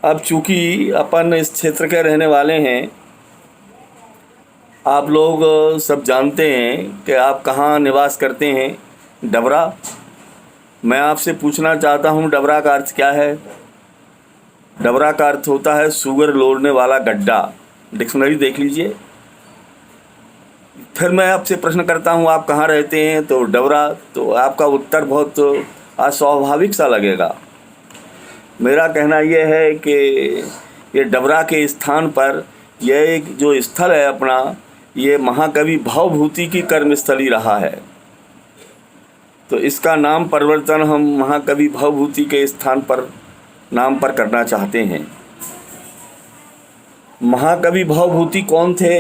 अब चूंकि अपन इस क्षेत्र के रहने वाले हैं, आप लोग सब जानते हैं कि आप कहाँ निवास करते हैं। डबरा। मैं आपसे पूछना चाहता हूँ, डबरा का अर्थ क्या है? डबरा का अर्थ होता है सुअर लोड़ने वाला गड्ढा। डिक्शनरी देख लीजिए। फिर मैं आपसे प्रश्न करता हूँ, आप कहाँ रहते हैं? तो डबरा। तो आपका उत्तर बहुत अस्वाभाविक सा लगेगा। मेरा कहना यह है कि ये डबरा के स्थान पर यह एक जो स्थल है अपना, ये महाकवि भवभूति की कर्मस्थली रहा है। तो इसका नाम परिवर्तन हम महाकवि भवभूति के स्थान पर नाम पर करना चाहते हैं। महाकवि भवभूति कौन थे?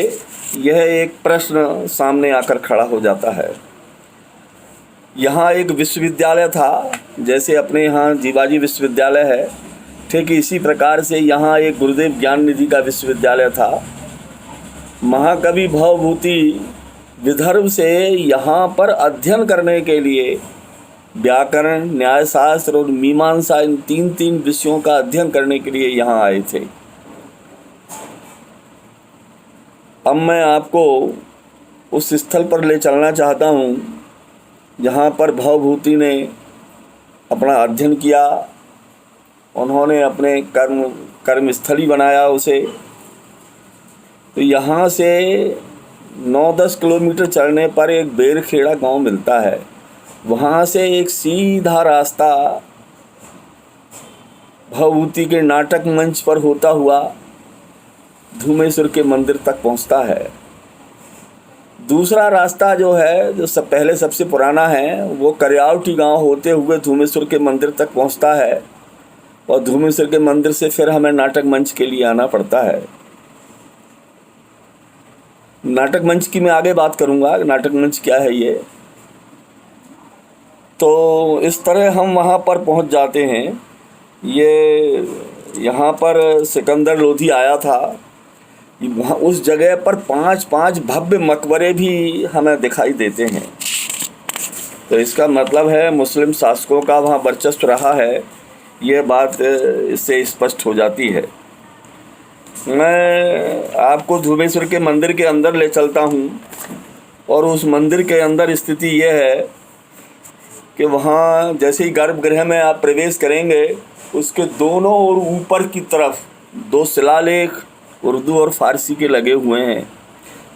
यह एक प्रश्न सामने आकर खड़ा हो जाता है। यहाँ एक विश्वविद्यालय था, जैसे अपने यहाँ जीवाजी विश्वविद्यालय है, ठीक इसी प्रकार से यहाँ एक गुरुदेव ज्ञान निधि का विश्वविद्यालय था। महाकवि भवभूति विदर्भ से यहाँ पर अध्ययन करने के लिए व्याकरण, न्यायशास्त्र और मीमांसा, इन तीन विषयों का अध्ययन करने के लिए यहाँ आए थे। अब मैं आपको उस स्थल पर ले चलना चाहता हूँ जहाँ पर भवभूति ने अपना अध्ययन किया। उन्होंने अपने कर्मस्थली बनाया उसे। तो यहाँ से 9-10 किलोमीटर चलने पर एक बेरखेड़ा गांव मिलता है। वहाँ से एक सीधा रास्ता भवभूति के नाटक मंच पर होता हुआ धूमेश्वर के मंदिर तक पहुँचता है। दूसरा रास्ता जो है, जो पहले सबसे पुराना है, वो करियावटी गांव होते हुए धूमेश्वर के मंदिर तक पहुंचता है। और धूमेश्वर के मंदिर से फिर हमें नाटक मंच के लिए आना पड़ता है। नाटक मंच की मैं आगे बात करूंगा, नाटक मंच क्या है ये। तो इस तरह हम वहां पर पहुंच जाते हैं। यहाँ पर सिकंदर लोधी आया था। वहाँ उस जगह पर 5 भव्य मकबरे भी हमें दिखाई देते हैं। तो इसका मतलब है मुस्लिम शासकों का वहाँ वर्चस्व रहा है, ये बात इससे स्पष्ट हो जाती है। मैं आपको धूमेश्वर के मंदिर के अंदर ले चलता हूँ। और उस मंदिर के अंदर स्थिति ये है कि वहाँ जैसे ही गर्भगृह में आप प्रवेश करेंगे, उसके दोनों ओर ऊपर की तरफ 2 शिलालेख उर्दू और फारसी के लगे हुए हैं।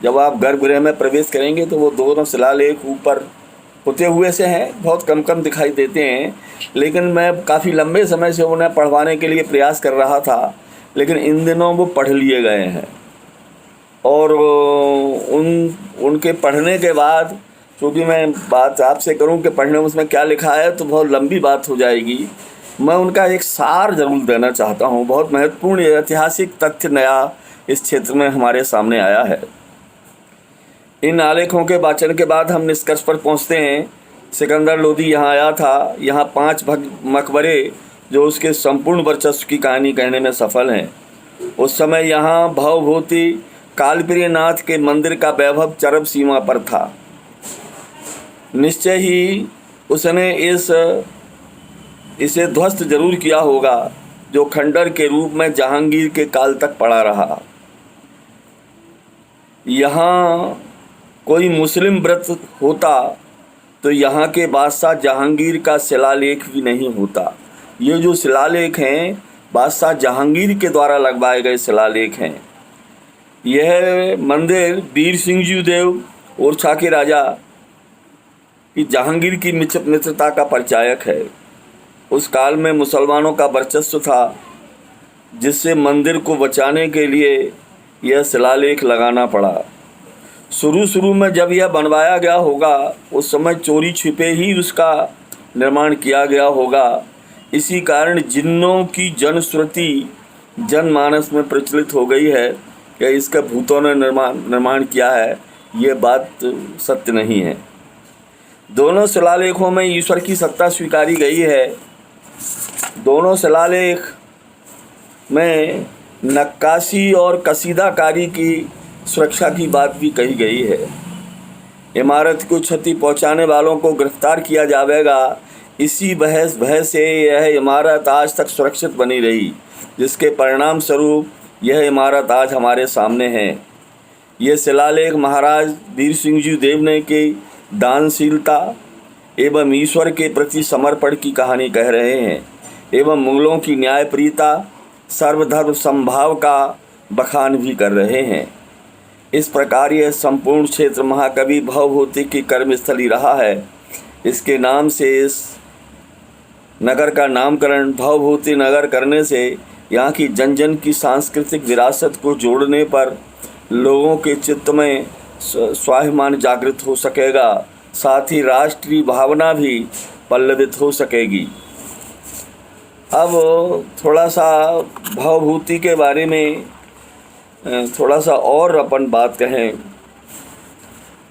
जब आप गर्भगृह में प्रवेश करेंगे तो वो दोनों शिलालेख ऊपर होते हुए से हैं, बहुत कम दिखाई देते हैं। लेकिन मैं काफ़ी लंबे समय से उन्हें पढ़वाने के लिए प्रयास कर रहा था, लेकिन इन दिनों वो पढ़ लिए गए हैं। और उनके पढ़ने के बाद, क्योंकि मैं बात आपसे करूं कि पढ़ने में उसमें क्या लिखा है तो बहुत लंबी बात हो जाएगी, मैं उनका एक सार जरूर देना चाहता हूं। बहुत महत्वपूर्ण ऐतिहासिक तथ्य नया इस क्षेत्र में हमारे सामने आया है। इन आलेखों के वाचन के बाद हम निष्कर्ष पर पहुंचते हैं, सिकंदर लोधी यहाँ आया था। यहाँ 5 मकबरे जो उसके संपूर्ण वर्चस्व की कहानी कहने में सफल हैं। उस समय यहाँ भवभूति कालप्रिय नाथ के मंदिर का वैभव चरम सीमा पर था। निश्चय ही उसने इसे ध्वस्त जरूर किया होगा, जो खंडर के रूप में जहांगीर के काल तक पड़ा रहा। यहाँ कोई मुस्लिम व्रत होता तो यहाँ के बादशाह जहांगीर का शिलालेख भी नहीं होता। ये जो शिलालेख हैं, बादशाह जहांगीर के द्वारा लगवाए गए शिलालेख हैं। यह मंदिर वीर सिंह जी देव ओरछा के राजा की जहांगीर की मित्रता का परिचायक है। उस काल में मुसलमानों का वर्चस्व था, जिससे मंदिर को बचाने के लिए यह शिलालेख लगाना पड़ा। शुरू में जब यह बनवाया गया होगा, उस समय चोरी छिपे ही उसका निर्माण किया गया होगा। इसी कारण जिन्नों की जनश्रुति जनमानस में प्रचलित हो गई है कि इसका भूतों ने निर्माण किया है। ये बात सत्य नहीं है। दोनों शिलालेखों में ईश्वर की सत्ता स्वीकारी गई है। दोनों शिलालेख में नक्काशी और कसीदाकारी की सुरक्षा की बात भी कही गई है। इमारत को क्षति पहुंचाने वालों को गिरफ्तार किया जाएगा, इसी भय से यह इमारत आज तक सुरक्षित बनी रही, जिसके परिणाम स्वरूप यह इमारत आज हमारे सामने है। ये शिलालेख महाराज वीर सिंह जी देव ने की दानशीलता एवं ईश्वर के प्रति समर्पण की कहानी कह रहे हैं एवं मुगलों की न्यायप्रियता सर्वधर्म समभाव का बखान भी कर रहे हैं। इस प्रकार यह संपूर्ण क्षेत्र महाकवि भवभूति की कर्मस्थली रहा है। इसके नाम से इस नगर का नामकरण भवभूति नगर करने से यहाँ की जन जन की सांस्कृतिक विरासत को जोड़ने पर लोगों के चित्त में स्वाभिमान जागृत हो सकेगा, साथ ही राष्ट्रीय भावना भी पल्लवित हो सकेगी। अब थोड़ा सा भवभूति के बारे में थोड़ा सा और अपन बात कहें।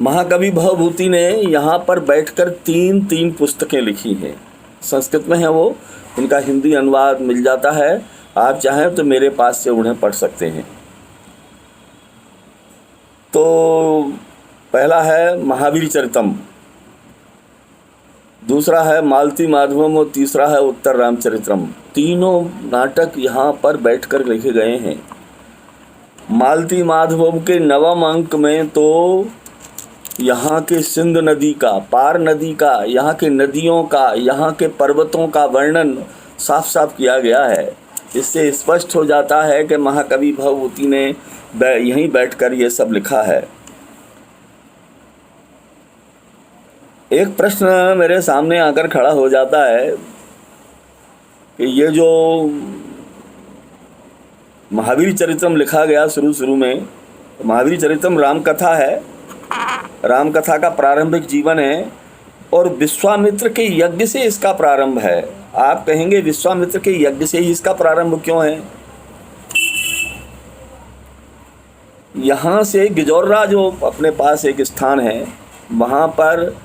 महाकवि भवभूति ने यहाँ पर बैठकर तीन पुस्तकें लिखी हैं। संस्कृत में है वो, उनका हिंदी अनुवाद मिल जाता है, आप चाहें तो मेरे पास से उन्हें पढ़ सकते हैं। तो पहला है महावीर चरितम, दूसरा है मालती माधवम और तीसरा है उत्तर रामचरित्रम। तीनों नाटक यहाँ पर बैठकर लिखे गए हैं। मालती माधवम के 9वें अंक में तो यहाँ के सिंध नदी का, पार नदी का, यहाँ के नदियों का, यहाँ के पर्वतों का वर्णन साफ साफ किया गया है। इससे स्पष्ट हो जाता है कि महाकवि भवभूति ने यहीं बैठकर ये सब लिखा है। एक प्रश्न मेरे सामने आकर खड़ा हो जाता है कि ये जो महावीर चरितम लिखा गया शुरू में, महावीर चरितम रामकथा है, रामकथा का प्रारंभिक जीवन है और विश्वामित्र के यज्ञ से इसका प्रारंभ है। आप कहेंगे विश्वामित्र के यज्ञ से ही इसका प्रारंभ क्यों है? यहाँ से गिजौर्रा जो अपने पास एक स्थान है, वहाँ पर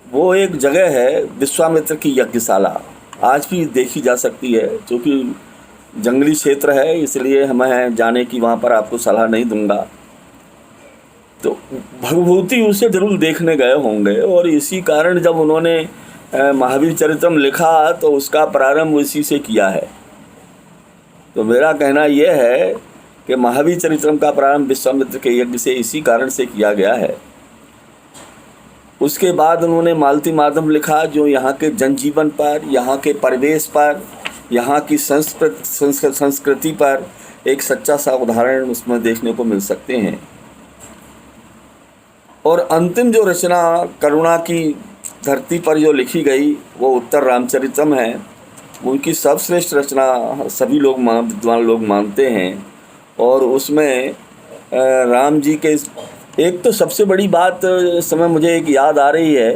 वो एक जगह है विश्वामित्र की यज्ञशाला, आज भी देखी जा सकती है। क्योंकि जंगली क्षेत्र है इसलिए मैं जाने की वहाँ पर आपको सलाह नहीं दूंगा। तो भवभूति उसे जरूर देखने गए होंगे और इसी कारण जब उन्होंने महावीर चरितम लिखा तो उसका प्रारंभ इसी से किया है। तो मेरा कहना यह है कि महावीर चरितम का प्रारंभ विश्वामित्र के यज्ञ से इसी कारण से किया गया है। उसके बाद उन्होंने मालती माधव लिखा, जो यहाँ के जनजीवन पर, यहाँ के परिवेश पर, यहाँ की संस्कृति पर एक सच्चा सा उदाहरण उसमें देखने को मिल सकते हैं। और अंतिम जो रचना करुणा की धरती पर जो लिखी गई वो उत्तर रामचरितम है। उनकी सर्वश्रेष्ठ रचना सभी लोग विद्वान लोग मानते हैं। और उसमें राम जी के एक तो सबसे बड़ी बात इस समय मुझे एक याद आ रही है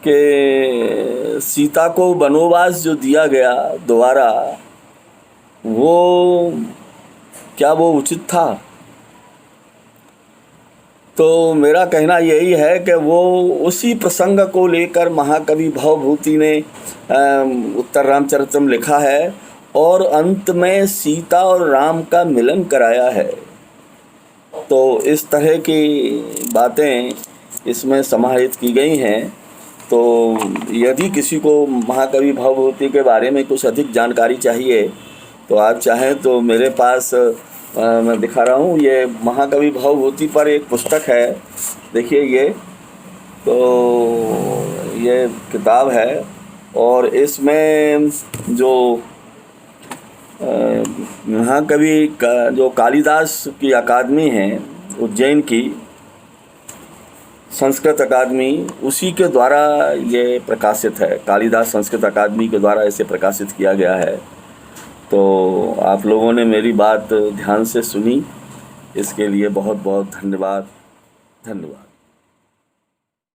कि सीता को वनवास जो दिया गया दोबारा, वो क्या वो उचित था? तो मेरा कहना यही है कि वो उसी प्रसंग को लेकर महाकवि भवभूति ने उत्तर रामचरितम लिखा है और अंत में सीता और राम का मिलन कराया है। तो इस तरह की बातें इसमें समाहित की गई हैं। तो यदि किसी को महाकवि भवभूति के बारे में कुछ अधिक जानकारी चाहिए तो आप चाहें तो मेरे पास मैं दिखा रहा हूँ, ये महाकवि भवभूति पर एक पुस्तक है, देखिए ये तो ये किताब है। और इसमें जो महाकवि का जो कालिदास की अकादमी है उज्जैन की संस्कृत अकादमी, उसी के द्वारा ये प्रकाशित है। कालिदास संस्कृत अकादमी के द्वारा इसे प्रकाशित किया गया है। तो आप लोगों ने मेरी बात ध्यान से सुनी, इसके लिए बहुत बहुत धन्यवाद।